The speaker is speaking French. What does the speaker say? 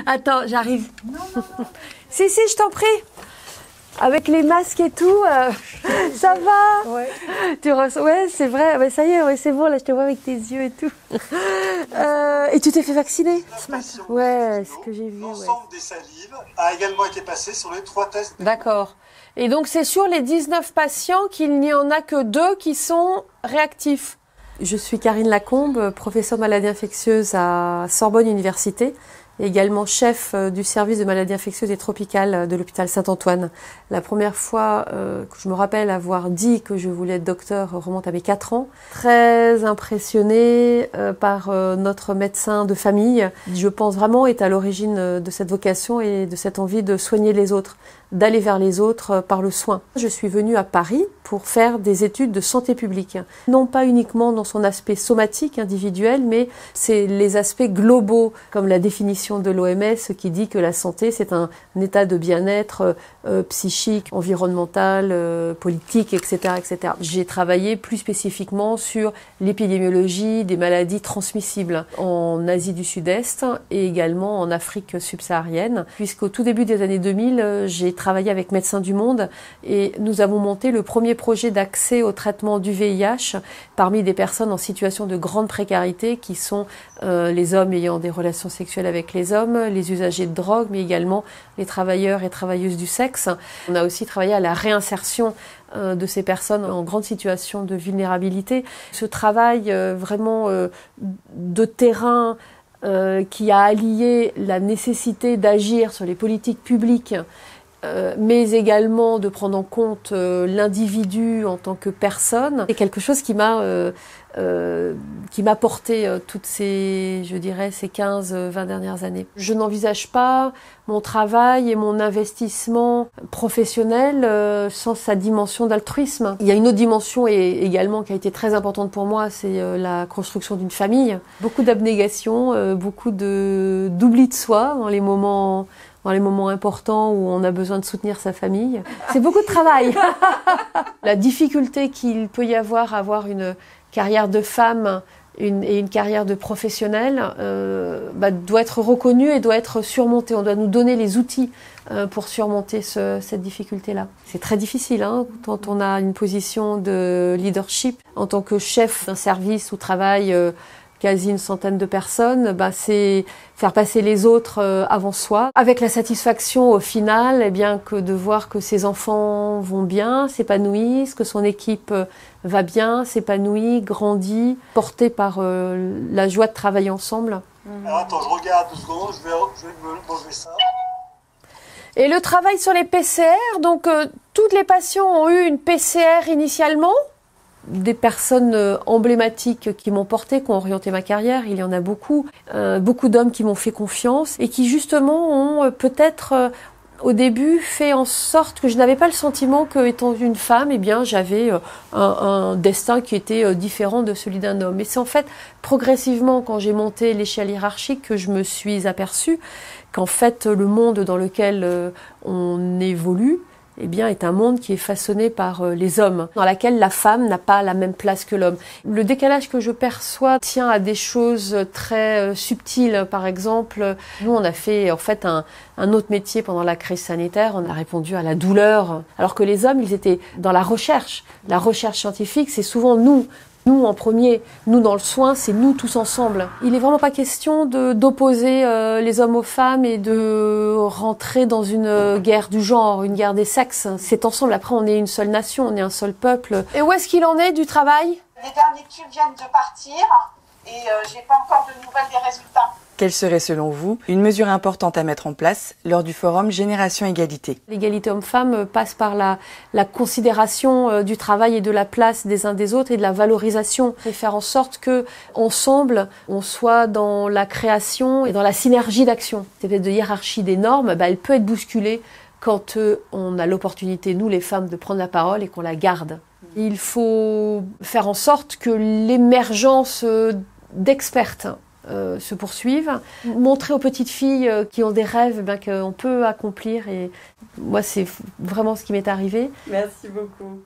Attends, j'arrive. Si, je t'en prie. Avec les masques et tout, ça va? Ouais. Ouais, c'est vrai. Ouais, ça y est, ouais, c'est bon. Là, je te vois avec tes yeux et tout. Et tu t'es fait vacciner? Ouais, ce que j'ai vu. L'ensemble des salives a également été passé sur les 3 tests. D'accord. Et donc, c'est sur les 19 patients qu'il n'y en a que 2 qui sont réactifs. Je suis Karine Lacombe, professeure de maladies infectieuses à Sorbonne Université, et également chef du service de maladies infectieuses et tropicales de l'hôpital Saint-Antoine. La première fois que je me rappelle avoir dit que je voulais être docteur remonte à mes 4 ans. Très impressionnée par notre médecin de famille, je pense vraiment est à l'origine de cette vocation et de cette envie de soigner les autres, d'aller vers les autres par le soin. Je suis venue à Paris pour faire des études de santé publique. Non pas uniquement dans son aspect somatique, individuel, mais c'est les aspects globaux, comme la définition de l'OMS qui dit que la santé, c'est un état de bien-être psychique, environnemental, politique, etc., etc. J'ai travaillé plus spécifiquement sur l'épidémiologie des maladies transmissibles en Asie du Sud-Est et également en Afrique subsaharienne, puisqu'au tout début des années 2000, j'ai travaillé avec Médecins du Monde et nous avons monté le premier projet d'accès au traitement du VIH parmi des personnes en situation de grande précarité qui sont les hommes ayant des relations sexuelles avec les hommes, les usagers de drogue, mais également les travailleurs et travailleuses du sexe. On a aussi travaillé à la réinsertion de ces personnes en grande situation de vulnérabilité. Ce travail vraiment de terrain qui a allié la nécessité d'agir sur les politiques publiques mais également de prendre en compte l'individu en tant que personne. C'est quelque chose qui m'a porté toutes ces, je dirais, ces 15-20 dernières années. Je n'envisage pas mon travail et mon investissement professionnel sans sa dimension d'altruisme. Il y a une autre dimension également qui a été très importante pour moi, c'est la construction d'une famille. Beaucoup d'abnégation, beaucoup d'oubli de soi dans les moments importants où on a besoin de soutenir sa famille. C'est beaucoup de travail. La difficulté qu'il peut y avoir à avoir une carrière de femme et une carrière de professionnelle doit être reconnue et doit être surmontée. On doit nous donner les outils pour surmonter cette difficulté-là. C'est très difficile quand on a une position de leadership. En tant que chef d'un service où travaille quasi une centaine de personnes, c'est faire passer les autres avant soi, avec la satisfaction au final, que de voir que ses enfants vont bien, s'épanouissent, que son équipe va bien, s'épanouit, grandit, portée par la joie de travailler ensemble. Alors attends, je regarde 2 secondes, je vais m'enlever ça. Et le travail sur les PCR, donc toutes les patients ont eu une PCR initialement. Des personnes emblématiques qui m'ont porté, qui ont orienté ma carrière, il y en a beaucoup. Beaucoup d'hommes qui m'ont fait confiance et qui justement ont peut-être au début fait en sorte que je n'avais pas le sentiment qu'étant une femme, j'avais un destin qui était différent de celui d'un homme. Et c'est en fait progressivement quand j'ai monté l'échelle hiérarchique que je me suis aperçue qu'en fait le monde dans lequel on évolue est un monde qui est façonné par les hommes, dans laquelle la femme n'a pas la même place que l'homme. Le décalage que je perçois tient à des choses très subtiles. Par exemple, nous on a fait en fait un autre métier pendant la crise sanitaire, on a répondu à la douleur, alors que les hommes, ils étaient dans la recherche. La recherche scientifique, c'est souvent nous en premier, nous dans le soin, c'est nous tous ensemble. Il n'est vraiment pas question d'opposer les hommes aux femmes et de rentrer dans une guerre du genre, une guerre des sexes. C'est ensemble, après on est une seule nation, on est un seul peuple. Et où est-ce qu'il en est du travail? Les derniers tubes viennent de partir et j'ai pas encore de nouvelles des résultats. Quelle serait selon vous une mesure importante à mettre en place lors du forum Génération Égalité? L'égalité homme-femme passe par la considération du travail et de la place des uns des autres et de la valorisation. Et faire en sorte que ensemble, on soit dans la création et dans la synergie d'action. Cette espèce de hiérarchie des normes, elle peut être bousculée quand on a l'opportunité, nous les femmes, de prendre la parole et qu'on la garde. Il faut faire en sorte que l'émergence d'expertes se poursuivent, montrer aux petites filles qui ont des rêves qu'on peut accomplir, et moi c'est vraiment ce qui m'est arrivé. Merci beaucoup.